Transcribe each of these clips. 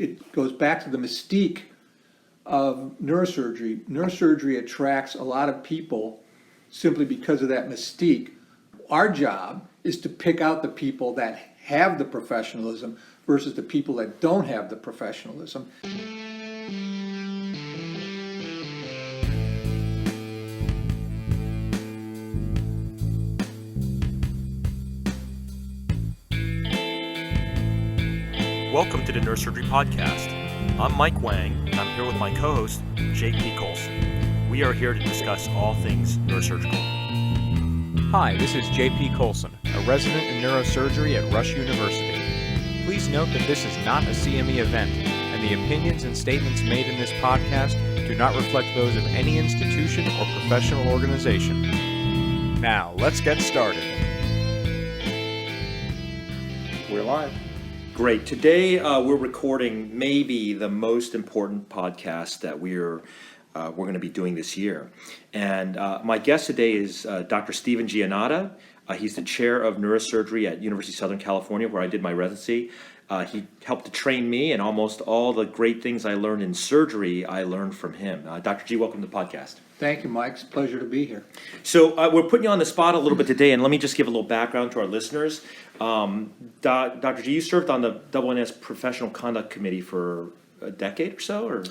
it goes back to the mystique of neurosurgery. Neurosurgery attracts a lot of people simply because of that mystique. Our job is to pick out the people that have the professionalism versus the people that don't have the professionalism. Welcome to the Neurosurgery Podcast. I'm Mike Wang, and I'm here with my co-host, JP Kolcun. We are here to discuss all things neurosurgical. Hi, this is JP Kolcun, a resident in neurosurgery at Rush University. Please note that this is not a CME event, and the opinions and statements made in this podcast do not reflect those of any institution or professional organization. Now, let's get started. We're live. Great. Today we're recording maybe the most important podcast that we're going to be doing this year. And my guest today is Dr. Stephen Giannotta. He's the chair of neurosurgery at University of Southern California, where I did my residency. He helped to train me, and almost all the great things I learned in surgery, I learned from him. Dr. G, welcome to the podcast. Thank you, Mike. It's a pleasure to be here. So we're putting you on the spot a little bit today, and let me just give a little background to our listeners. Dr. G, you served on the NS Professional Conduct Committee for a decade or so, or?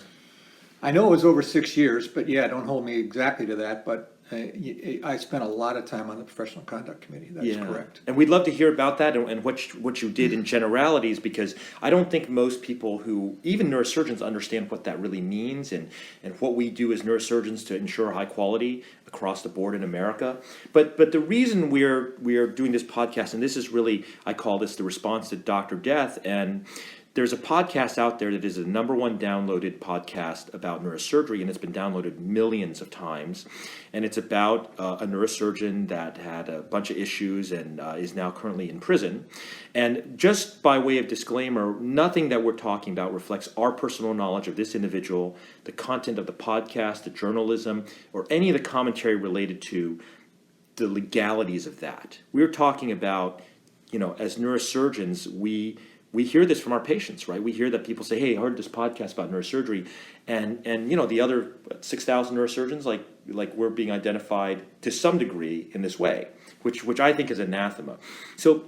I know it was over 6 years, but yeah, don't hold me exactly to that, but I spent a lot of time on the Professional Conduct Committee. That's correct. And we'd love to hear about that and what you did in generalities, because I don't think most people who, even neurosurgeons, understand what that really means and what we do as neurosurgeons to ensure high quality across the board in America. But the reason we are doing this podcast, and this is really, I call this the response to Dr. Death, and there's a podcast out there that is the #1 downloaded podcast about neurosurgery, and it's been downloaded millions of times. And it's about a neurosurgeon that had a bunch of issues and is now currently in prison. And just by way of disclaimer, nothing that we're talking about reflects our personal knowledge of this individual, the content of the podcast, the journalism, or any of the commentary related to the legalities of that. We're talking about, as neurosurgeons, we hear this from our patients, right? We hear that people say, "Hey, I heard this podcast about neurosurgery," and the other 6,000 neurosurgeons, like we're being identified to some degree in this way, which I think is anathema. So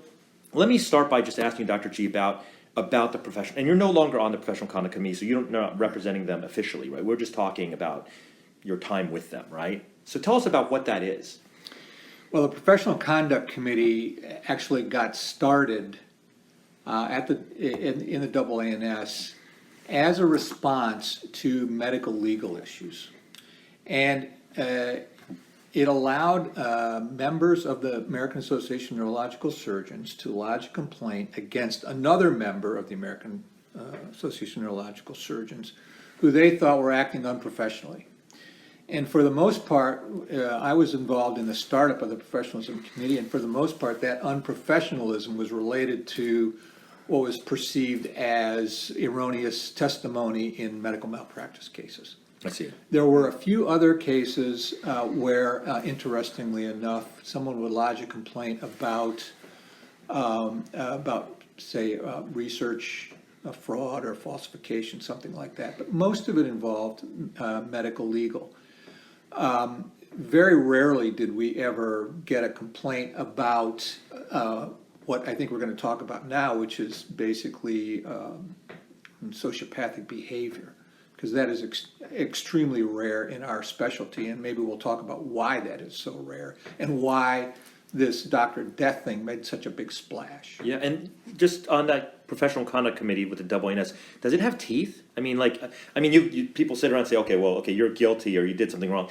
let me start by just asking Dr. G about the profession. And you're no longer on the Professional Conduct Committee, so you're not representing them officially, right? We're just talking about your time with them, right? So tell us about what that is. Well, the Professional Conduct Committee actually got started in the AANS as a response to medical legal issues. And it allowed members of the American Association of Neurological Surgeons to lodge a complaint against another member of the American Association of Neurological Surgeons who they thought were acting unprofessionally. And for the most part, I was involved in the startup of the Professionalism Committee, and for the most part, that unprofessionalism was related to what was perceived as erroneous testimony in medical malpractice cases. I see. There were a few other cases where, interestingly enough, someone would lodge a complaint about say, research fraud or falsification, something like that. But most of it involved medical legal. Very rarely did we ever get a complaint about what I think we're going to talk about now, which is basically sociopathic behavior, because that is extremely rare in our specialty, and maybe we'll talk about why that is so rare and why this Dr. Death thing made such a big splash. Yeah, and just on that Professional Conduct Committee with the AANS, does it have teeth? You people sit around and say, okay, you're guilty or you did something wrong.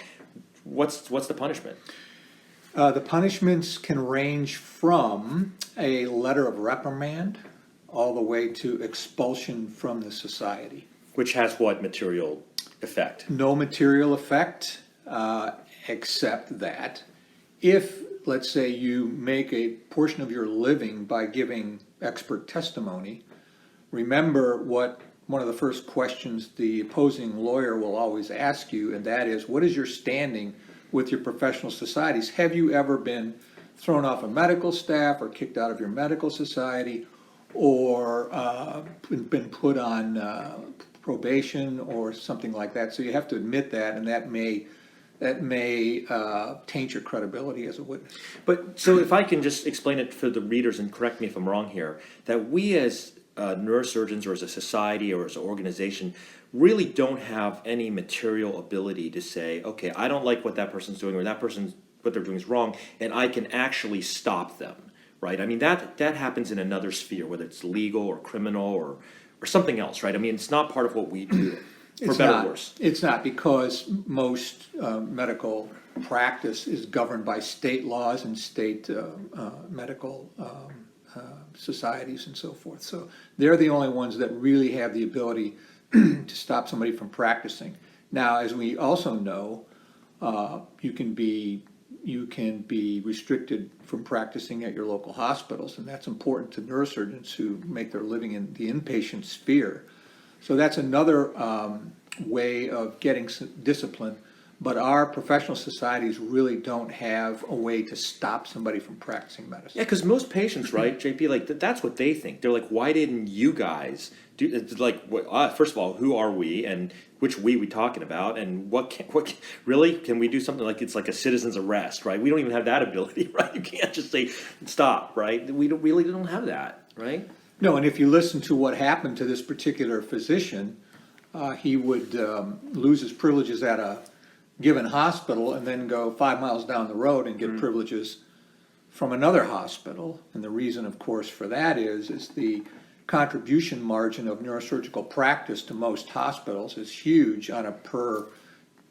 What's the punishment? The punishments can range from a letter of reprimand all the way to expulsion from the society. Which has what material effect? No material effect, except that if, let's say, you make a portion of your living by giving expert testimony, remember what one of the first questions the opposing lawyer will always ask you, and that is, what is your standing with your professional societies? Have you ever been thrown off a medical staff or kicked out of your medical society? or been put on probation or something like that. So you have to admit that, and that may taint your credibility as a witness. But so if I can just explain it for the readers, and correct me if I'm wrong here, that we as neurosurgeons or as a society or as an organization really don't have any material ability to say, okay, I don't like what that person's doing, or that person's what they're doing is wrong, and I can actually stop them, right? I mean, that happens in another sphere, whether it's legal or criminal or something else, right? I mean, it's not part of what we do, for better or worse. It's not, because most medical practice is governed by state laws and state medical societies and so forth. So they're the only ones that really have the ability to stop somebody from practicing. Now, as we also know, you can be restricted from practicing at your local hospitals, and that's important to neurosurgeons who make their living in the inpatient sphere. So that's another way of getting discipline, but our professional societies really don't have a way to stop somebody from practicing medicine. Yeah, because most patients, right, JP, like that's what they think. They're like, why didn't you guys do? It's like, first of all, who are we, and which we talking about, and what really can we do something like it's like a citizen's arrest, right? We don't even have that ability, right? You can't just say stop, right? We really don't have that, right? No, and if you listen to what happened to this particular physician, he would lose his privileges at a given hospital and then go 5 miles down the road and get privileges from another hospital. And the reason, of course, for that is the contribution margin of neurosurgical practice to most hospitals is huge on a per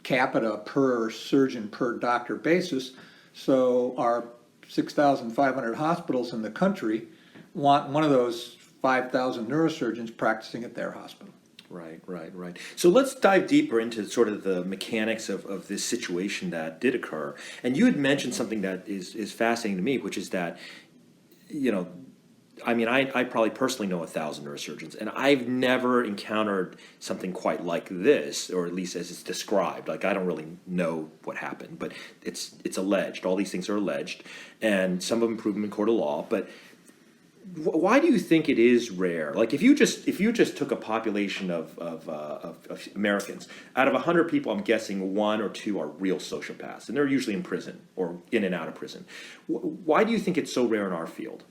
capita, per surgeon, per doctor basis. So our 6,500 hospitals in the country want one of those 5,000 neurosurgeons practicing at their hospital. Right. So let's dive deeper into sort of the mechanics of this situation that did occur. And you had mentioned something that is fascinating to me, which is that, I mean, I probably personally know 1,000 neurosurgeons, and I've never encountered something quite like this, or at least as it's described. Like, I don't really know what happened, but it's alleged. All these things are alleged, and some of them prove them in court of law. But why do you think it is rare? Like, if you just took a population of Americans, out of 100 people, I'm guessing 1 or 2 are real sociopaths, and they're usually in prison or in and out of prison. Why do you think it's so rare in our field?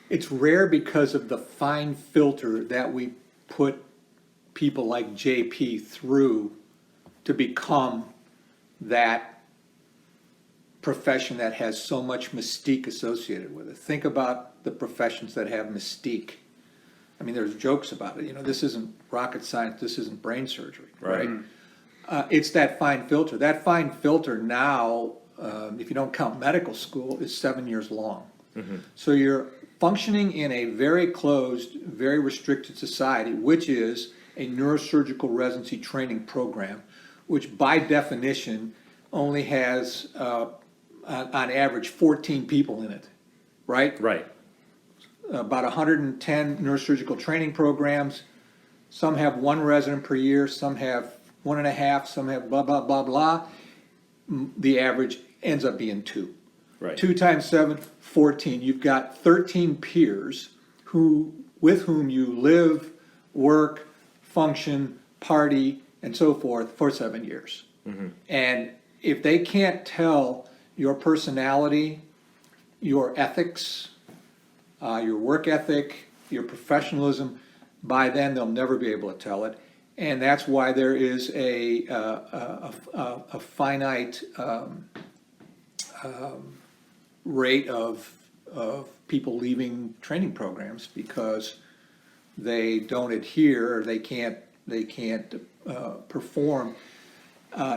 It's rare because of the fine filter that we put people like JP through to become that profession that has so much mystique associated with it. Think about the professions that have mystique. I mean, there's jokes about it. This isn't rocket science. This isn't brain surgery, right? It's that fine filter. That fine filter now, if you don't count medical school, is 7 years long. Mm-hmm. So you're functioning in a very closed, very restricted society, which is a neurosurgical residency training program, which by definition only has on average 14 people in it, right? Right. About 110 neurosurgical training programs. Some have 1 resident per year, some have 1.5, some have blah, blah, blah, blah. The average ends up being 2. Right. 2 times 7, 14. You've got 13 peers with whom you live, work, function, party, and so forth for 7 years. Mm-hmm. And if they can't tell your personality, your ethics, your work ethic, your professionalism, by then they'll never be able to tell it. And that's why there is a finite rate of people leaving training programs because they don't adhere, or they can't perform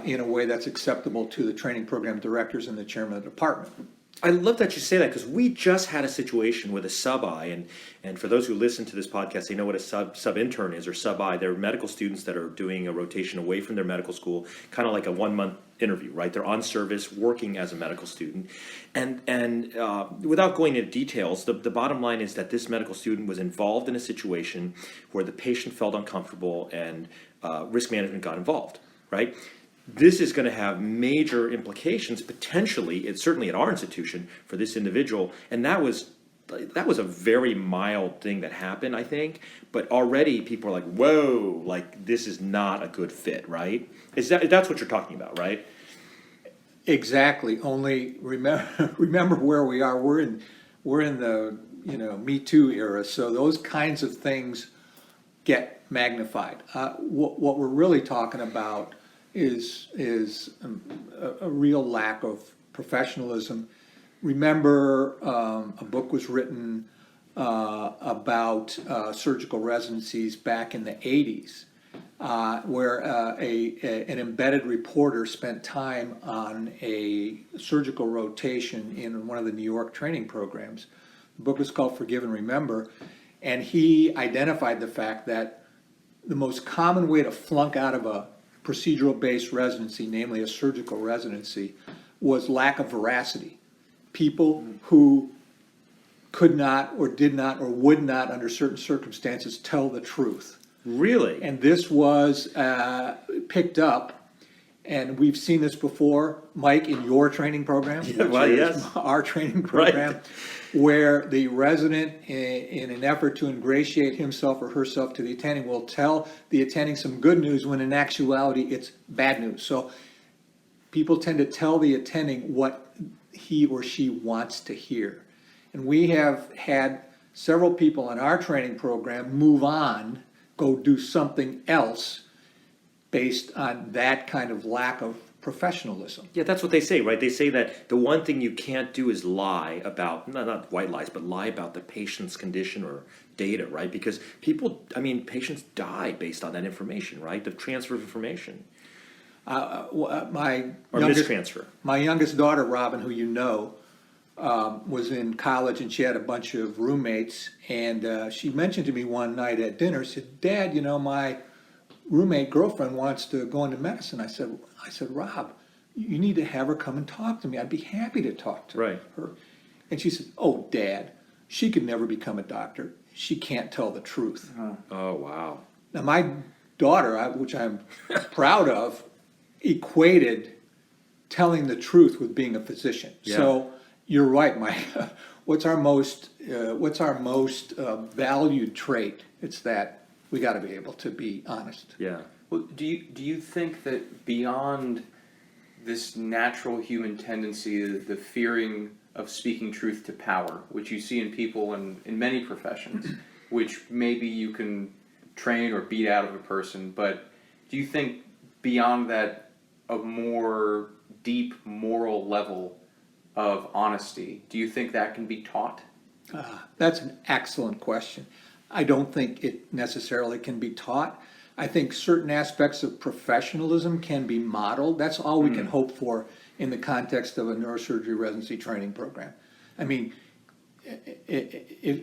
in a way that's acceptable to the training program directors and the chairman of the department. I love that you say that, because we just had a situation with a sub-I, and for those who listen to this podcast, they know what a sub-intern is, or sub-I. They're medical students that are doing a rotation away from their medical school, kind of like a 1-month interview, right? They're on service, working as a medical student. And without going into details, the bottom line is that this medical student was involved in a situation where the patient felt uncomfortable and risk management got involved, right? This is going to have major implications, potentially, it's certainly at our institution, for this individual. And that was that was a very mild thing that happened, I think. But already people are like, whoa, like this is not a good fit, right? That's what you're talking about, right? Exactly. Only remember where we are. We're in the Me Too era, so those kinds of things get magnified. What we're really talking about is a real lack of professionalism. Remember, a book was written about surgical residencies back in the 80s, where an embedded reporter spent time on a surgical rotation in one of the New York training programs. The book was called Forgive and Remember, and he identified the fact that the most common way to flunk out of a procedural-based residency, namely a surgical residency, was lack of veracity. People who could not or did not or would not, under certain circumstances, tell the truth. Really? And this was picked up, and we've seen this before, Mike, in your training program, Yeah, well, yes. our training program, Right. where the resident, in an effort to ingratiate himself or herself to the attending, will tell the attending some good news when in actuality it's bad news. So people tend to tell the attending what he or she wants to hear. And we have had several people in our training program move on, go do something else based on that kind of lack of professionalism. Yeah, that's what they say, right? They say that the one thing you can't do is lie about, not white lies, but lie about the patient's condition or data, right? Because patients die based on that information, right? The transfer of information. My Or mistransfer. My youngest daughter, Robin, who you know, was in college, and she had a bunch of roommates, and she mentioned to me one night at dinner, said, "Dad, my roommate girlfriend wants to go into medicine." I said, "Rob, you need to have her come and talk to me. I'd be happy to talk to Right. her." And she said, "Oh, Dad, she could never become a doctor. She can't tell the truth." Oh, wow. Now, my daughter, which I'm proud of, equated telling the truth with being a physician. Yeah. So you're right, Mike. What's our most valued trait? It's that we got to be able to be honest. Yeah. Well, do you think that beyond this natural human tendency, the fearing of speaking truth to power, which you see in people in many professions, which maybe you can train or beat out of a person, but do you think beyond that a more deep moral level of honesty, do you think that can be taught? That's an excellent question. I don't think it necessarily can be taught. I think certain aspects of professionalism can be modeled. That's all we can hope for in the context of a neurosurgery residency training program. I mean,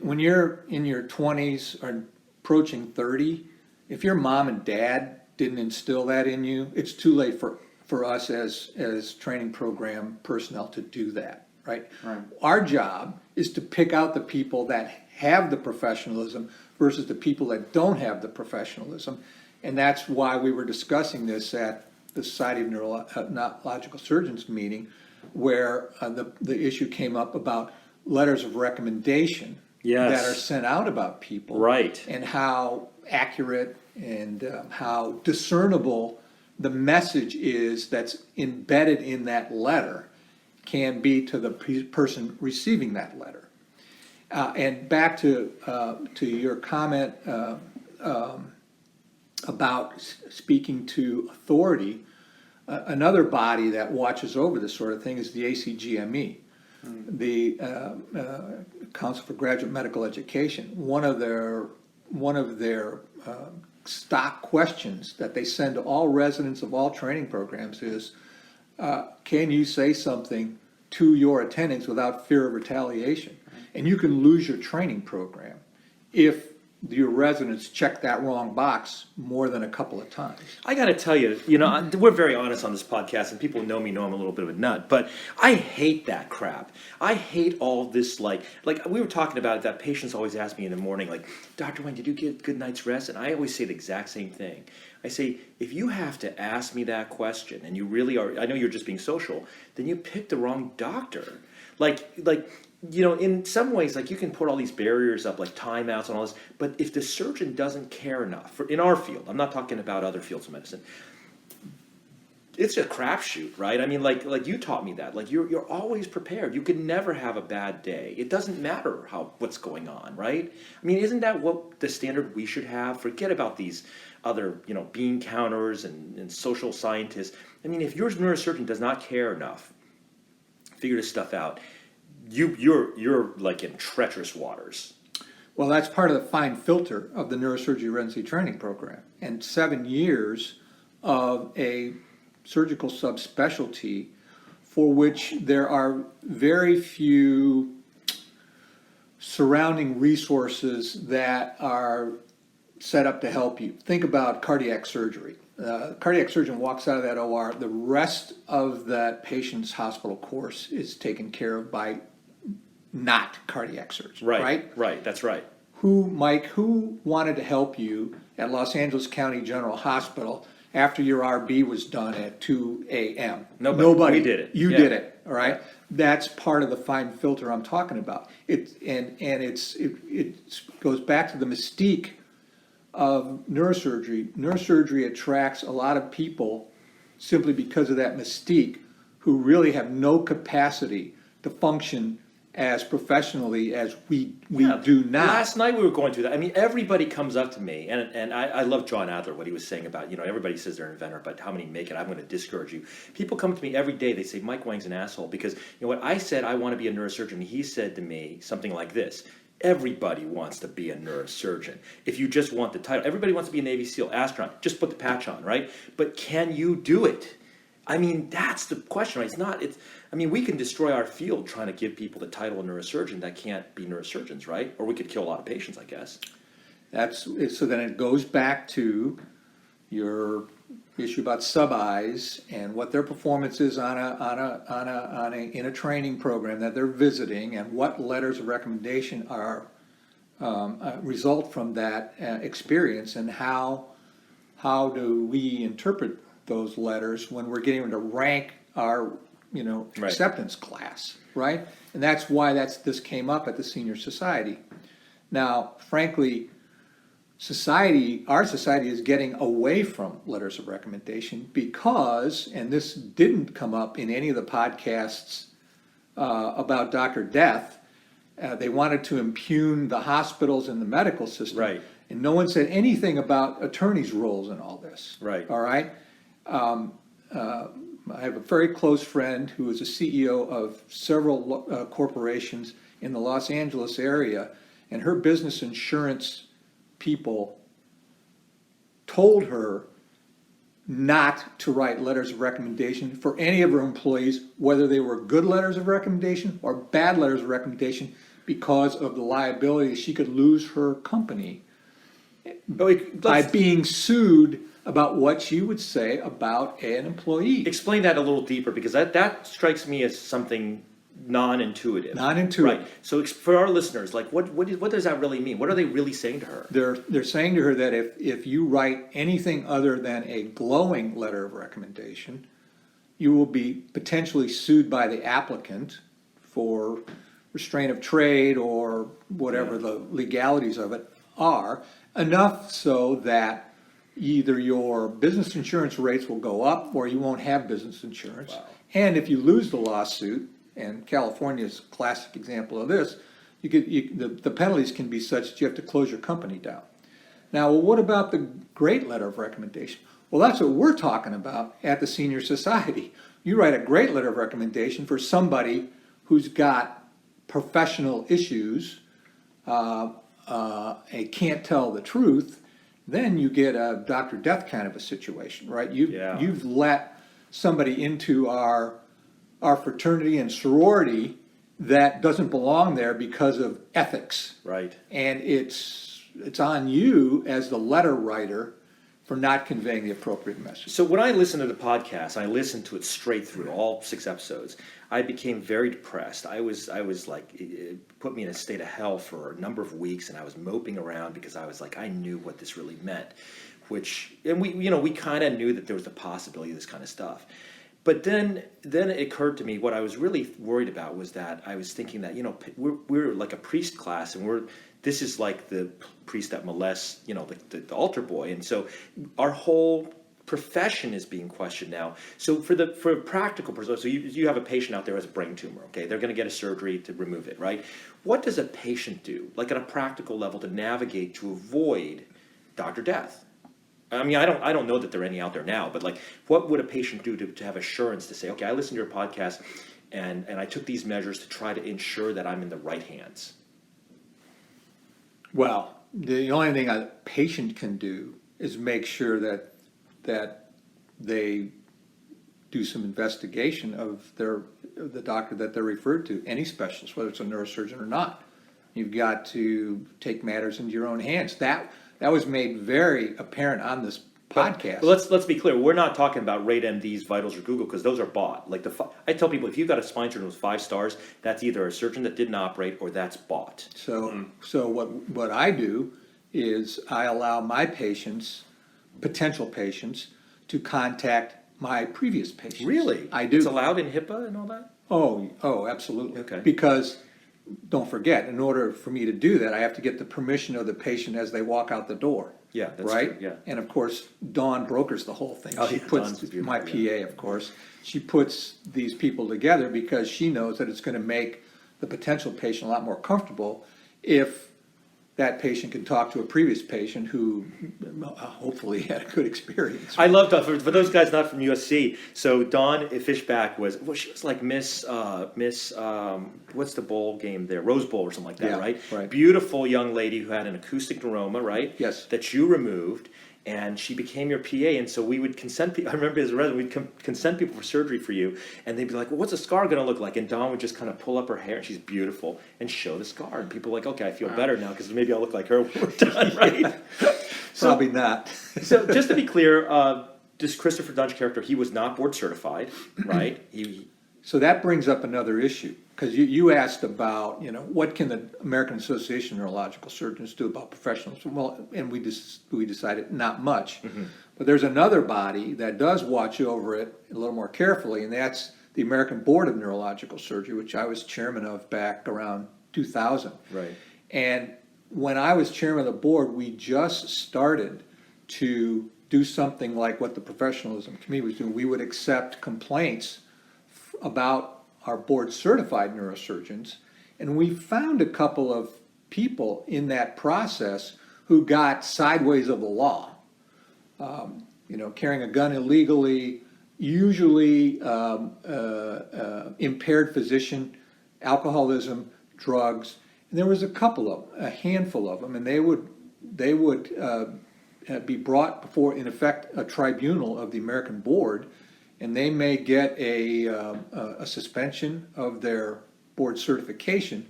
when you're in your 20s or approaching 30, if your mom and dad didn't instill that in you, it's too late for us as training program personnel to do that, right? Right. Our job is to pick out the people that have the professionalism versus the people that don't have the professionalism. And that's why we were discussing this at the Society of Neurological Surgeons meeting, where the issue came up about letters of recommendation Yes. that are sent out about people. Right. And how accurate and how discernible the message is that's embedded in that letter can be to the person receiving that letter. And back to your comment about speaking to authority, another body that watches over this sort of thing is the ACGME, the Council for Graduate Medical Education. One of their stock questions that they send to all residents of all training programs is, can you say something to your attendings without fear of retaliation? And you can lose your training program if your residents check that wrong box more than a couple of times. I got to tell you, we're very honest on this podcast, and people know me know I'm a little bit of a nut, but I hate that crap. I hate all this, like we were talking about it, that patients always ask me in the morning, like, "Dr. Wang, did you get a good night's rest?" And I always say the exact same thing. I say, if you have to ask me that question, and you really are, I know you're just being social, then you picked the wrong doctor. Like in some ways, like you can put all these barriers up, like timeouts and all this, but if the surgeon doesn't care enough, in our field, I'm not talking about other fields of medicine, it's a crapshoot, right? I mean, like you taught me that. Like you're always prepared. You can never have a bad day. It doesn't matter what's going on, right? I mean, isn't that what the standard we should have? Forget about these other, bean counters and social scientists. I mean, if your neurosurgeon does not care enough, figure this stuff out, you're like in treacherous waters. Well, that's part of the fine filter of the neurosurgery residency training program, and 7 years of a surgical subspecialty for which there are very few surrounding resources that are set up to help you. Think about cardiac surgery. Cardiac surgeon walks out of that OR, the rest of that patient's hospital course is taken care of by not cardiac surgeon, right? Right, that's right. Mike, who wanted to help you at Los Angeles County General Hospital after your RB was done at 2 a.m.? Nobody. We did it. You Yeah. did it, all right? That's part of the fine filter I'm talking about. It goes back to the mystique of neurosurgery. Neurosurgery attracts a lot of people simply because of that mystique who really have no capacity to function as professionally as we do now. Last night we were going through that. I mean, everybody comes up to me, and I love John Adler, what he was saying about, everybody says they're an inventor, but how many make it? I'm going to discourage you. People come to me every day, they say, Mike Wang's an asshole, because, what I said, I want to be a neurosurgeon. He said to me something like this: everybody wants to be a neurosurgeon. If you just want the title, everybody wants to be a Navy SEAL, astronaut, just put the patch on, right? But can you do it? I mean, that's the question, right? We can destroy our field trying to give people the title of neurosurgeon that can't be neurosurgeons, right? Or we could kill a lot of patients, I guess. So then it goes back to your issue about sub-Is and what their performance is in a training program that they're visiting, and what letters of recommendation are result from that experience, and how do we interpret those letters when we're getting to rank our acceptance class, right? And that's why this came up at the senior society. Now, frankly, our society is getting away from letters of recommendation because, and this didn't come up in any of the podcasts about Dr. Death, they wanted to impugn the hospitals and the medical system. Right. And no one said anything about attorneys' roles in all this. Right. All right? I have a very close friend who is a CEO of several corporations in the Los Angeles area, and her business insurance people told her not to write letters of recommendation for any of her employees, whether they were good letters of recommendation or bad letters of recommendation, because of the liability. She could lose her company by being sued about what she would say about an employee. Explain that a little deeper, because that strikes me as something non-intuitive. Non-intuitive. Right. So for our listeners, like what does that really mean? What are they really saying to her? They're saying to her that if you write anything other than a glowing letter of recommendation, you will be potentially sued by the applicant for restraint of trade or whatever the legalities of it are, enough so that either your business insurance rates will go up or you won't have business insurance. Wow. And if you lose the lawsuit, and California's a classic example of this, the penalties can be such that you have to close your company down. Now, well, what about the great letter of recommendation? Well, that's what we're talking about at the senior society. You write a great letter of recommendation for somebody who's got professional issues, and can't tell the truth, then you get a Dr. Death kind of a situation, right? You've let somebody into our fraternity and sorority that doesn't belong there because of ethics. Right. And it's on you as the letter writer for not conveying the appropriate message. So when I listened to the podcast, I listened to it straight through, all 6 episodes. I became very depressed. I was like, it put me in a state of hell for a number of weeks, and I was moping around because I was like, I knew what this really meant, and we kind of knew that there was the possibility of this kind of stuff. But then it occurred to me what I was really worried about was that I was thinking that, we're like a priest class, and this is like the priest that molests, the altar boy. And so our whole profession is being questioned now. So for a practical person, so you have a patient out there who has a brain tumor, okay? They're going to get a surgery to remove it, right? What does a patient do, like at a practical level, to navigate to avoid doctor death? I mean, I don't know that there are any out there now, but like, what would a patient do to have assurance to say, okay, I listened to your podcast and I took these measures to try to ensure that I'm in the right hands? Well, the only thing a patient can do is make sure that they do some investigation of the doctor that they're referred to, any specialist, whether it's a neurosurgeon or not. You've got to take matters into your own hands. That was made very apparent on this podcast. But let's be clear. We're not talking about Rate MD's Vitals or Google, because those are bought. Like I tell people, if you've got a spine surgeon with 5 stars, that's either a surgeon that didn't operate or that's bought. So what I do is I allow my patients, potential patients, to contact my previous patients. Really? I do. It's allowed in HIPAA and all that? Oh, absolutely. Okay. Because, don't forget, in order for me to do that, I have to get the permission of the patient as they walk out the door. Yeah, that's right? true, yeah. And of course, Dawn brokers the whole thing. Oh, She yeah, puts, Dawn's beautiful, my yeah. PA, of course, she puts these people together because she knows that it's going to make the potential patient a lot more comfortable if that patient can talk to a previous patient who hopefully had a good experience. I love Dawn. For those guys not from USC, so Dawn Fishback she was like Miss, what's the bowl game there? Rose Bowl or something like that, Yeah, right? right. Beautiful young lady who had an acoustic neuroma, right? Yes. That you removed, and she became your PA, and so we would consent people. I remember as a resident, we'd consent people for surgery for you, and they'd be like, well, what's a scar going to look like? And Dawn would just kind of pull up her hair, and she's beautiful, and show the scar. And people are like, okay, I feel better now, because maybe I'll look like her when we're done, right? Probably not. So just to be clear, this Christopher Dunch character, he was not board certified, right? So that brings up another issue, because you asked about, what can the American Association of Neurological Surgeons do about professionals? Well, and we decided not much. Mm-hmm. But there's another body that does watch over it a little more carefully, and that's the American Board of Neurological Surgery, which I was chairman of back around 2000. Right. And when I was chairman of the board, we just started to do something like what the Professionalism Committee was doing. We would accept complaints about our board certified neurosurgeons, and we found a couple of people in that process who got sideways of the law. Carrying a gun illegally, usually impaired physician, alcoholism, drugs, and there was a handful of them, and they would be brought before, in effect, a tribunal of the American board, and they may get a suspension of their board certification.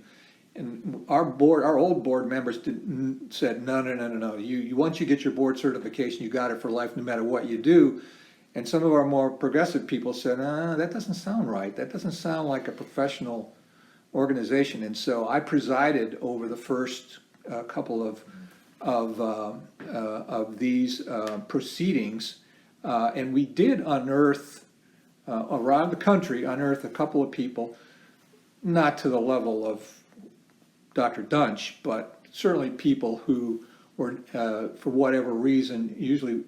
And our old board members said, no. You once you get your board certification, you got it for life, no matter what you do. And some of our more progressive people said, that doesn't sound right. That doesn't sound like a professional organization. And so I presided over the first couple of these proceedings, and we did unearth around the country a couple of people, not to the level of Dr. Dunch, but certainly people who were, for whatever reason, usually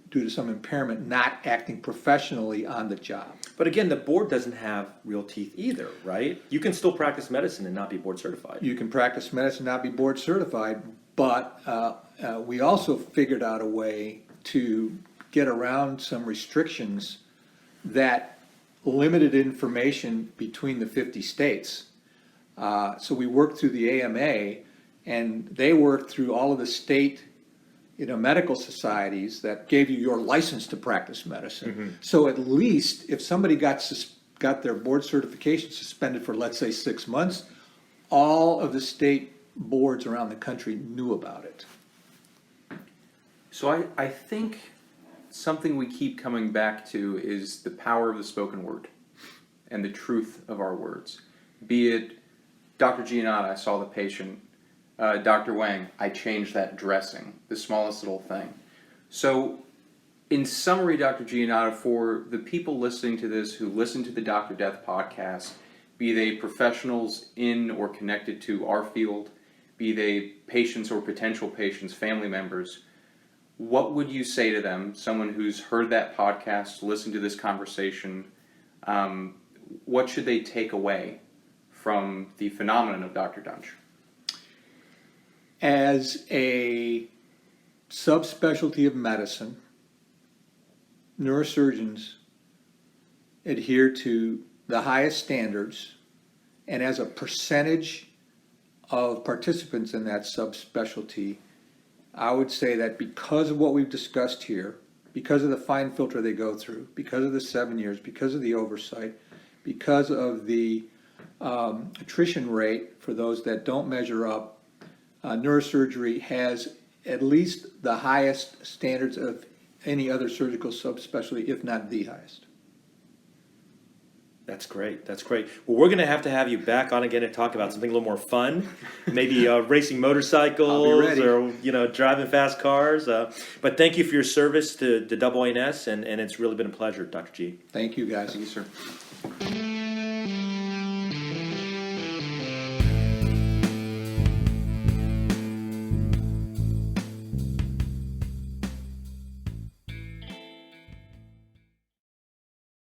due to some impairment, not acting professionally on the job. But again, the board doesn't have real teeth either, right? You can still practice medicine and not be board certified. You can practice medicine, not be board certified, but we also figured out a way to get around some restrictions that limited information between the 50 states. So we worked through the AMA, and they worked through all of the state, medical societies that gave you your license to practice medicine. Mm-hmm. So at least if somebody got their board certification suspended for, let's say, 6 months, all of the state boards around the country knew about it. So I think something we keep coming back to is the power of the spoken word and the truth of our words. Be it Dr. Giannotta, I saw the patient. Dr. Wang, I changed that dressing, the smallest little thing. So in summary, Dr. Giannotta, for the people listening to this who listen to the Dr. Death podcast, be they professionals in or connected to our field, be they patients or potential patients, family members, what would you say to them, someone who's heard that podcast, listened to this conversation, what should they take away from the phenomenon of Dr. Dunch? As a subspecialty of medicine, neurosurgeons adhere to the highest standards, and as a percentage of participants in that subspecialty, I would say that because of what we've discussed here, because of the fine filter they go through, because of the 7 years, because of the oversight, because of the attrition rate for those that don't measure up, neurosurgery has at least the highest standards of any other surgical subspecialty, if not the highest. That's great. That's great. Well, we're going to have you back on again and talk about something a little more fun, maybe racing motorcycles or driving fast cars. But thank you for your service to AANS, and it's really been a pleasure, Dr. G. Thank you, guys. Thank you, sir.